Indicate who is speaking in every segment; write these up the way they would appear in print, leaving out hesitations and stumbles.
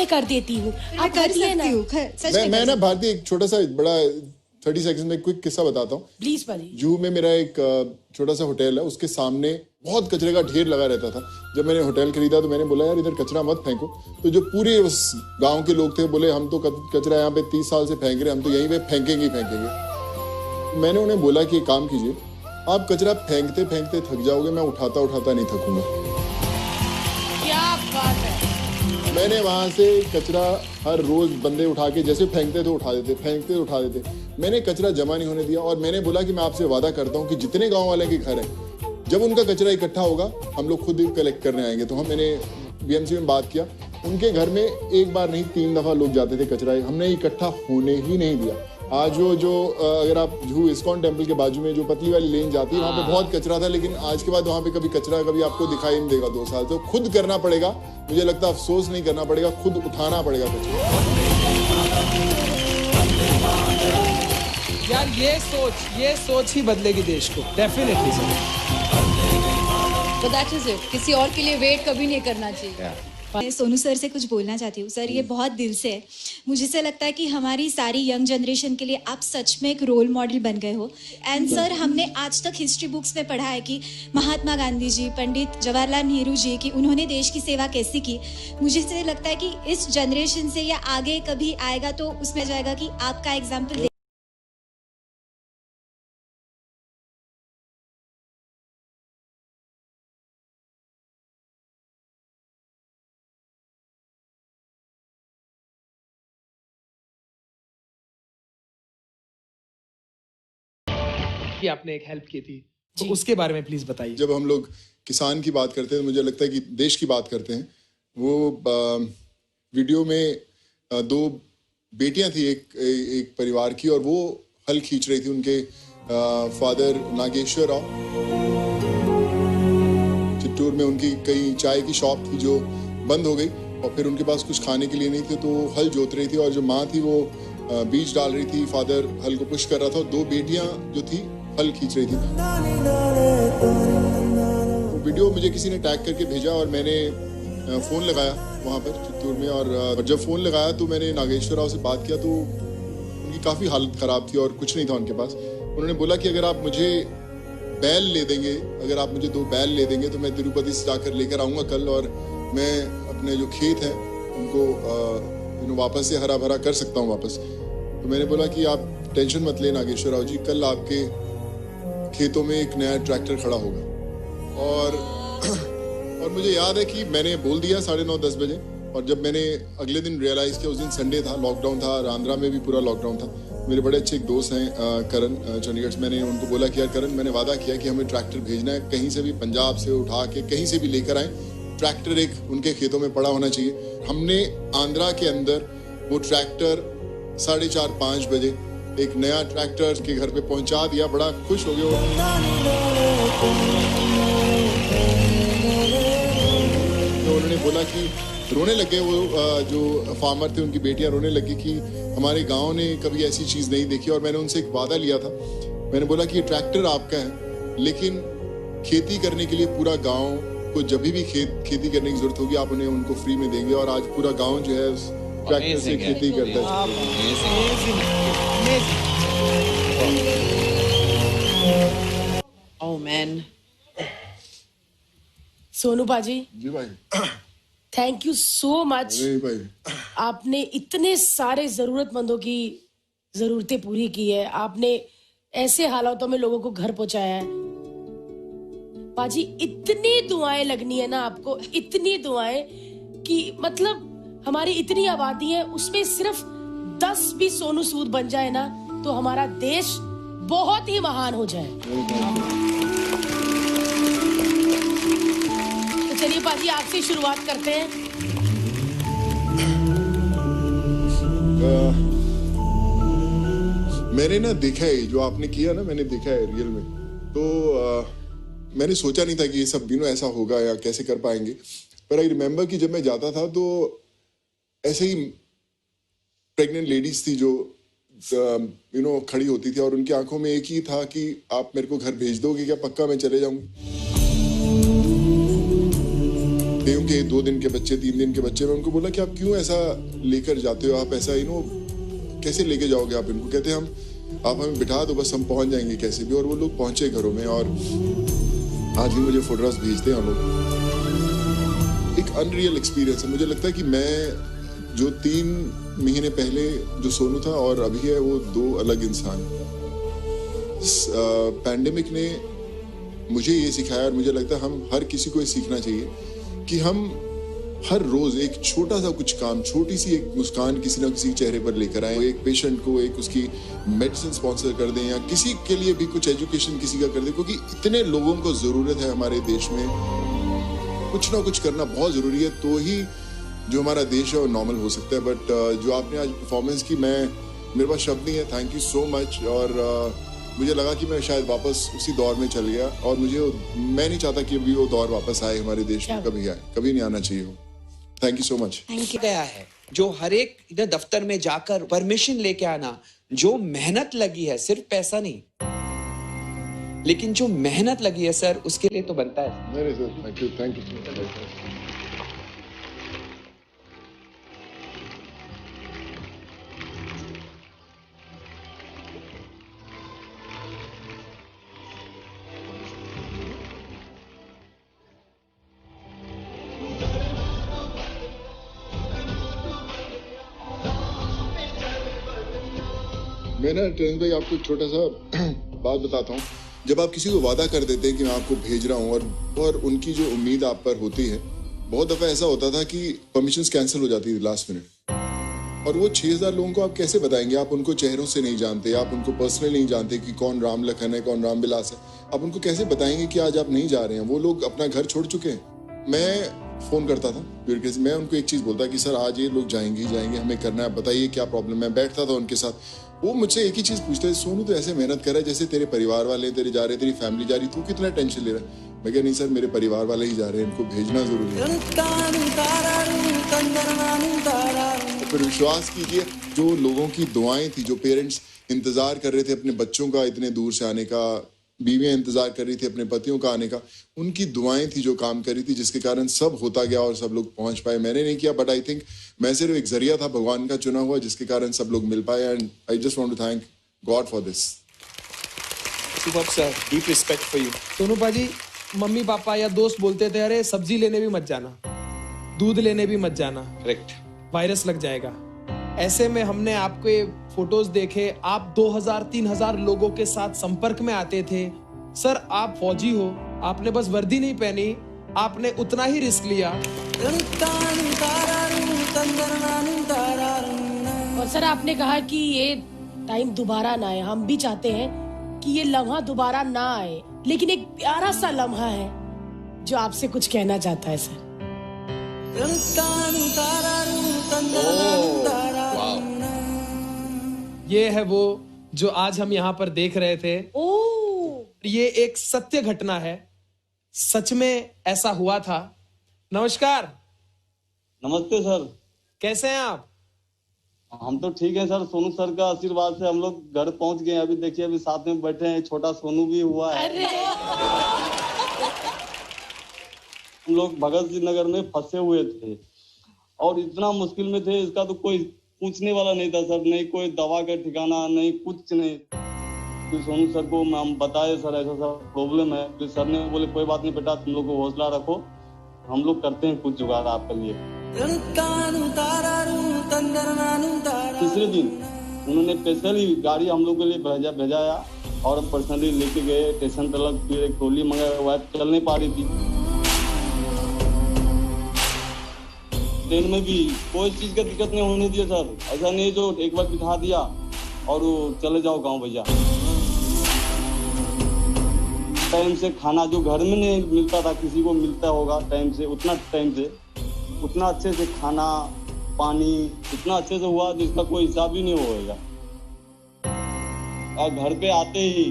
Speaker 1: मैं कर देती हूँ, आप
Speaker 2: कर सकती हूँ।
Speaker 3: मैं ना भारती एक छोटा सा बड़ा 30 सेकंड में क्विक किस्सा बताता हूँ।
Speaker 1: प्लीज भाई।
Speaker 3: जूहू में मेरा एक छोटा सा होटल है, उसके सामने बहुत कचरे का ढेर लगा रहता था। जब मैंने होटल खरीदा तो मैंने बोला यार इधर कचरा मत फेंको, तो जो पूरे उस गांव के लोग थे बोले हम तो कचरा यहाँ पे 30 साल से फेंक रहे, हम तो यहीं पे फेंकेंगे ही फेंकेंगे। मैंने उन्हें बोला कि एक काम कीजिए, आप कचरा फेंकते फेंकते थक जाओगे, मैं उठाता उठाता नहीं थकूंगा।
Speaker 1: क्या बात है।
Speaker 3: मैंने वहां से कचरा हर रोज बंदे उठा के जैसे फेंकते थे उठा देते, फेंकते उठा देते। मैंने कचरा जमा नहीं होने दिया और मैंने बोला कि मैं आपसे वादा करता हूँ कि जितने गांव वाले के घर हैं, जब उनका कचरा इकट्ठा होगा हम लोग खुद ही कलेक्ट करने आएंगे। तो मैंने बीएमसी में बात किया, उनके घर में एक बार नहीं 3 दफा लोग जाते थे कचरा, हमने इकट्ठा होने ही नहीं दिया। आज जो अगर आप जूहू इस्कॉन टेम्पल के बाजू में जो पतली वाली लेन जाती है, वहाँ पे बहुत कचरा था, लेकिन आज के बाद वहाँ पे कभी कचरा कभी आपको दिखाई नहीं देगा 2 साल। तो खुद करना पड़ेगा, मुझे लगता है अफसोस नहीं करना पड़ेगा, खुद उठाना पड़ेगा कचरा।
Speaker 4: यार ये सोच ही बदलेगी देश को, डेफिनेटली सर।
Speaker 2: तो दैट इज इट, किसी और के लिए वेट कभी नहीं करना चाहिए।
Speaker 5: मैं सोनू सर से कुछ बोलना चाहती हूँ। सर ये बहुत दिल से है, मुझे से लगता है कि हमारी सारी यंग जनरेशन के लिए आप सच में एक रोल मॉडल बन गए हो। एंड सर हमने आज तक हिस्ट्री बुक्स में पढ़ा है कि महात्मा गांधी जी, पंडित जवाहरलाल नेहरू जी की उन्होंने देश की सेवा कैसी की। मुझे से लगता है कि इस जनरेशन से या आगे कभी आएगा तो उसमें जाएगा कि आपका एग्जाम्पल।
Speaker 4: कि आपने एक हेल्प की थी, तो उसके बारे में प्लीज बताइए।
Speaker 3: जब हम लोग किसान की बात करते हैं तो मुझे लगता है कि देश की बात करते हैं। वो वीडियो में 2 बेटियां थी एक परिवार की, और वो हल खींच रही थी। उनके फादर नागेश्वर राव, चित्तूर में उनकी कई चाय की शॉप थी जो बंद हो गई, और फिर उनके पास कुछ खाने के लिए नहीं थे, तो हल जोत रही थी, और जो माँ थी वो बीज डाल रही थी, फादर हल को पुश कर रहा था, और 2 बेटियां जो थी हल खींच रही थी। वीडियो मुझे किसी ने टैग करके भेजा और मैंने फोन लगाया वहाँ पर चित्तूर में, और जब फोन लगाया तो मैंने नागेश्वर राव से बात किया, तो उनकी काफ़ी हालत ख़राब थी और कुछ नहीं था उनके पास। उन्होंने बोला कि अगर आप मुझे बैल ले देंगे, अगर आप मुझे 2 बैल ले देंगे तो मैं तिरुपति से जाकर लेकर आऊँगा कल, और मैं अपने जो खेत हैं उनको वापस से हरा भरा कर सकता हूँ वापस। तो मैंने बोला कि आप टेंशन मत लें नागेश्वर राव जी, कल आपके खेतों में एक नया ट्रैक्टर खड़ा होगा। और मुझे याद है कि मैंने बोल दिया 9:30-10 बजे, और जब मैंने अगले दिन रियलाइज़ किया, उस दिन संडे था, लॉकडाउन था, आंध्रा में भी पूरा लॉकडाउन था। मेरे बड़े अच्छे एक दोस्त हैं करण चंडीगढ़ से, मैंने उनको बोला कि यार करण, मैंने वादा किया कि हमें ट्रैक्टर भेजना है, कहीं से भी पंजाब से उठा के कहीं से भी लेकर आए, ट्रैक्टर एक उनके खेतों में पड़ा होना चाहिए। हमने आंध्रा के अंदर वो ट्रैक्टर 4:30-5 बजे एक नया ट्रैक्टर के घर पे पहुंचा दिया। बड़ा खुश हो गया। तो उन्होंने बोला कि रोने लगे, वो जो फार्मर थे उनकी बेटियां रोने लगी कि हमारे गांव ने कभी ऐसी चीज नहीं देखी। और मैंने उनसे एक वादा लिया था, मैंने बोला कि ये ट्रैक्टर आपका है, लेकिन खेती करने के लिए पूरा गांव को जब भी खेती करने की जरूरत होगी आप उन्हें उनको फ्री में देंगे। और आज पूरा गांव जो है उस ट्रैक्टर से खेती करता है।
Speaker 1: Oh man. सोनू पाजी
Speaker 3: जी भाई,
Speaker 1: थैंक यू सो मच।
Speaker 3: भाई
Speaker 1: आपने इतने सारे जरूरतमंदों की जरूरतें पूरी की है, आपने ऐसे हालातों में लोगों को घर पहुंचाया है। पाजी इतनी दुआएं लगनी है ना आपको, इतनी दुआएं कि मतलब हमारी इतनी आबादी है, उसमें सिर्फ 10 भी सोनू सूद बन जाए ना तो हमारा देश बहुत ही महान हो जाए। तो चलिए पाजी आपसे शुरुआत करते हैं।
Speaker 3: मैंने ना देखा है जो आपने किया ना, मैंने देखा है रियल में। तो मैंने सोचा नहीं था कि ये सब ऐसा होगा या कैसे कर पाएंगे। पर आई रिमेम्बर कि जब मैं जाता था तो ऐसे ही प्रेग्नेंट लेडीज थी जो खड़ी होती थी, और उनकी आंखों में एक ही था कि आप मेरे को घर भेज दोगे क्या, पक्का मैं चले जाऊंगी। दे उनके 2 दिन के बच्चे, 3 दिन के बच्चे। मैं उनको बोला कि आप क्यों ऐसा लेकर जाते हो, आप ऐसा कैसे लेके जाओगे आप इनको? कहते हम आप हमें बिठा दो, बस हम पहुंच जाएंगे कैसे भी। और वो लोग पहुंचे घरों में, और आज भी मुझे फोटोग्राफ्स भेजते हैं लोग। एक अनरियल एक्सपीरियंस है। मुझे लगता है कि मैं जो 3 महीने पहले जो सोनू था और अभी है, वो 2 अलग इंसान। पैंडेमिक ने मुझे ये सिखाया, और मुझे लगता है हम हर किसी को ये सीखना चाहिए कि हम हर रोज एक छोटा सा कुछ काम, छोटी सी एक मुस्कान किसी ना किसी चेहरे पर लेकर आए। एक पेशेंट को एक उसकी मेडिसिन स्पॉन्सर कर दें, या किसी के लिए भी कुछ एजुकेशन किसी का कर दें, क्योंकि इतने लोगों को जरूरत है हमारे देश में। कुछ ना कुछ करना बहुत जरूरी है, तो ही जो हमारा देश है वो नॉर्मल हो सकता है। बट जो आपने आज परफॉर्मेंस की, मेरे पास शब्द नहीं है। Thank you so much. और मुझे लगा कि मैं शायद वापस उसी दौर में चल गया, और मैं नहीं चाहता कि अभी वो दौर वापस आए हमारे देश में, कभी आए, कभी नहीं आना चाहिए हो। Thank you so much.
Speaker 6: Thank you. गया है जो हर एक दफ्तर में जाकर परमिशन लेके आना, जो मेहनत लगी है, सिर्फ पैसा नहीं, लेकिन जो मेहनत लगी है सर, उसके लिए तो बनता है।
Speaker 3: नहीं सर, थैंक यू। मैं ना ट्रेन भाई आपको एक छोटा सा बात बताता हूँ। जब आप किसी को वादा कर देते हैं कि मैं आपको भेज रहा हूँ, और उनकी जो उम्मीद आप पर होती है, बहुत दफा ऐसा होता था कि परमिशंस कैंसिल हो जाती थी लास्ट मिनट। और वो 6000 लोगों को आप कैसे बताएंगे? आप उनको चेहरों से नहीं जानते, आप उनको पर्सनली नहीं जानते कि कौन राम लखन है, कौन राम विलास है। आप उनको कैसे बताएंगे कि आज आप नहीं जा रहे हैं? वो लोग अपना घर छोड़ चुके हैं। मैं फोन करता था, मैं उनको एक चीज बोलता कि सर आज ये लोग जाएंगे, हमें करना है, बताइए क्या प्रॉब्लम है। बैठता था उनके साथ, वो मुझसे एक ही चीज पूछते, सोनू तो ऐसे मेहनत कर रहा है जैसे तेरे परिवार वाले तेरे जा रहे, तेरी फैमिली जा रही, तू कितना टेंशन ले रहा है? मैं कहा नहीं सर, मेरे परिवार वाले ही जा रहे हैं, इनको भेजना जरूरी है। तो फिर विश्वास कीजिए, जो लोगों की दुआएं थी, जो पेरेंट्स इंतजार कर रहे थे अपने बच्चों का इतने दूर से आने का, बीवियां इंतजार कर रही थी अपने पतियों का आने का, उनकी दुआएं थी जो काम कर रही थी, जिसके कारण सब होता गया और सब लोग पहुंच पाए। मैंने नहीं किया, बट आई थिंक मैं सिर्फ एक जरिया था भगवान का चुना हुआ, जिसके कारण सब लोग मिल पाए। And I just want to thank God for this.
Speaker 6: Super sir, deep respect for you.
Speaker 4: Sonu paaji, mummy पापा या दोस्त बोलते थे अरे सब्जी लेने भी मत जाना, दूध लेने भी मत जाना,
Speaker 6: करेक्ट,
Speaker 4: वायरस लग जाएगा। ऐसे में हमने आपके फोटोज देखे, आप 2000-3000 लोगों के साथ संपर्क में आते थे। सर आप फौजी हो, आपने बस वर्दी नहीं पहनी, आपने उतना ही रिस्क लिया।
Speaker 1: और सर आपने कहा कि ये टाइम दोबारा ना आए। हम भी चाहते हैं कि ये लम्हा दोबारा ना आए, लेकिन एक प्यारा सा लम्हा है जो आपसे कुछ कहना चाहता है सर।
Speaker 4: ये है वो जो आज हम यहाँ पर देख रहे थे। ये एक सत्य घटना है, सच में ऐसा हुआ था। नमस्कार।
Speaker 7: नमस्ते सर,
Speaker 4: कैसे हैं आप?
Speaker 7: हम तो ठीक है सर, सोनू सर का आशीर्वाद से हम लोग घर पहुंच गए। अभी देखिए, अभी साथ में बैठे हैं, छोटा सोनू भी हुआ है। हम लोग भगत सिंह नगर में फंसे हुए थे और इतना मुश्किल में थे, इसका तो कोई पूछने वाला नहीं था सर। नहीं कोई दवा का ठिकाना, नहीं कुछ नहीं। तो सोनू सर को हम बताए सर ऐसा सा प्रॉब्लम है, तो सर ने बोले कोई बात नहीं बेटा, तुम लोग को हौसला रखो, हम लोग करते हैं कुछ जुगाड़ आपके लिए। तीसरे दिन उन्होंने स्पेशली गाड़ी हम लोग के लिए भेजाया और हम पर्सनली लेके गए स्टेशन तक। फिर एक ट्रॉली मंगाया, वाइफ चल नहीं पा रही थी। ट्रेन में भी कोई चीज का दिक्कत नहीं होने दिया सर। ऐसा नहीं जो एक बार बिठा दिया और चले जाओ गाँव भैया। टाइम से खाना जो घर में नहीं मिलता था, किसी को मिलता होगा टाइम से, उतना अच्छे से खाना पानी इतना अच्छे से हुआ जिसका कोई हिसाब ही नहीं होगा। और घर पे आते ही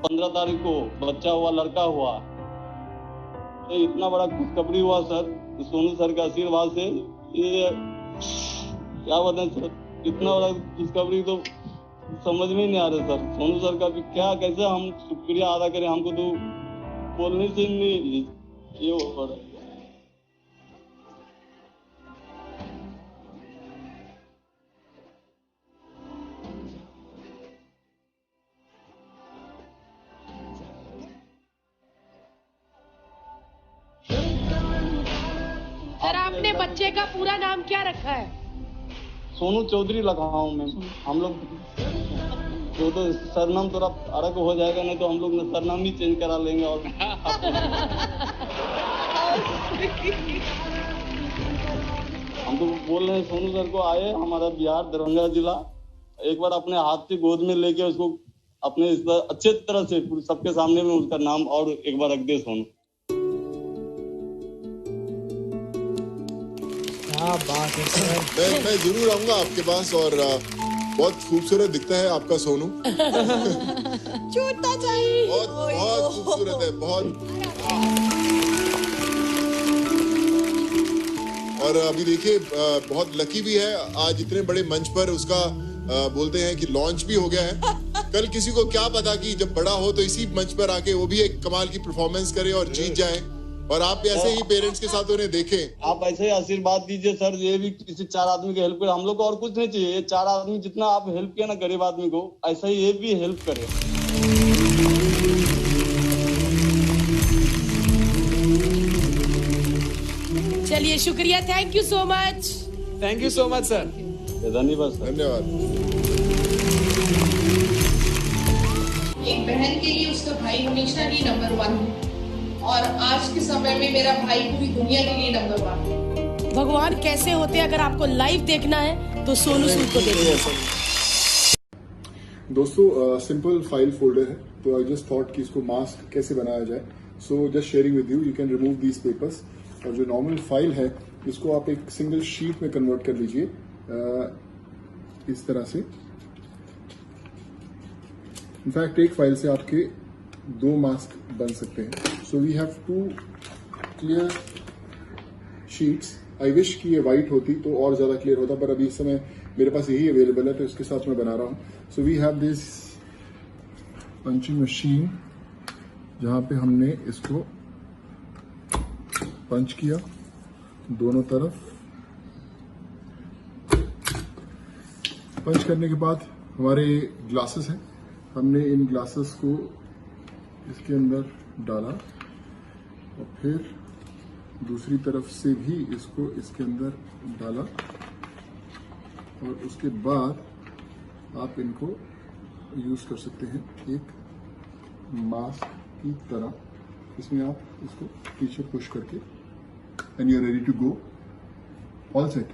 Speaker 7: 15 तारीख को बच्चा हुआ, लड़का हुआ, तो इतना बड़ा खुशखबरी हुआ सर सोनू सर के आशीर्वाद से। ये क्या बताएं सर, इतना बड़ा खुशखबरी तो समझ में नहीं आ रहा सर। सोनू सर का भी क्या, कैसे हम शुक्रिया अदा करें, हमको तो बोलने से नहीं ये हो रहा है।
Speaker 1: बच्चे का पूरा नाम क्या रखा है?
Speaker 7: सोनू चौधरी लगा हूँ मैम। हम लोग तो सरनाम थोड़ा अलग हो जाएगा, नहीं तो हम लोग सरनाम ही चेंज करा लेंगे। और हम तो बोल रहे हैं सोनू सर को आए हमारा बिहार दरभंगा जिला, एक बार अपने हाथ से गोद में लेके उसको अपने अच्छे तरह से सबके सामने में उसका नाम और एक बार रख दे सोनू।
Speaker 4: क्या बात है सर।
Speaker 3: मैं जरूर आऊंगा आपके पास, और बहुत खूबसूरत दिखता है आपका सोनू।
Speaker 2: छूटता चाहिए।
Speaker 3: बहुत खूबसूरत है, बहुत। और अभी देखिए बहुत लकी भी है, आज इतने बड़े मंच पर उसका बोलते हैं कि लॉन्च भी हो गया है। कल किसी को क्या पता कि जब बड़ा हो तो इसी मंच पर आके वो भी एक कमाल की परफॉर्मेंस करे और जीत जाए, और आप ऐसे ही पेरेंट्स के साथ उन्हें देखें।
Speaker 7: आप ऐसे ही आशीर्वाद दीजिए सर, ये भी किसी 4 आदमी की हेल्प करे। हम लोग को और कुछ नहीं चाहिए, ये 4 आदमी जितना आप हेल्प किया ना गरीब आदमी को, ऐसा ही ये भी हेल्प करे।
Speaker 1: चलिए शुक्रिया, thank you so much.
Speaker 4: Thank you so much sir.
Speaker 7: धन्यवाद सर।
Speaker 3: धन्यवाद।
Speaker 8: एक बहन के लिए उसका भाई हमेशा ही नंबर 1 है, और आज के समय में मेरा भाई पूरी दुनिया के लिए नंबर 1 है।
Speaker 1: भगवान कैसे होते हैं, अगर आपको लाइव देखना है तो सोनू सूद को देखिए।
Speaker 3: दोस्तों सिंपल फाइल फोल्डर है, तो आई जस्ट थॉट कि इसको मास्क कैसे बनाया जाए। So just sharing with you can remove these papers. और जो नॉर्मल फाइल है इसको आप एक सिंगल शीट में कन्वर्ट कर लीजिए इस तरह से। इनफैक्ट एक फाइल से आपके 2 मास्क बन सकते हैं। So we have 2 clear sheets. I wish कि ये वाइट होती तो और ज्यादा क्लियर होता, पर अभी इस समय मेरे पास यही अवेलेबल है, तो इसके साथ मैं बना रहा हूं। So we have this punching machine, जहां पे हमने इसको पंच किया दोनों तरफ। पंच करने के बाद हमारे ग्लासेस हैं, हमने इन ग्लासेस को इसके अंदर डाला, और फिर दूसरी तरफ से भी इसको इसके अंदर डाला, और उसके बाद आप इनको यूज कर सकते हैं एक मास्क की तरह। इसमें आप इसको पीछे पुश करके, and you are ready to go, all set.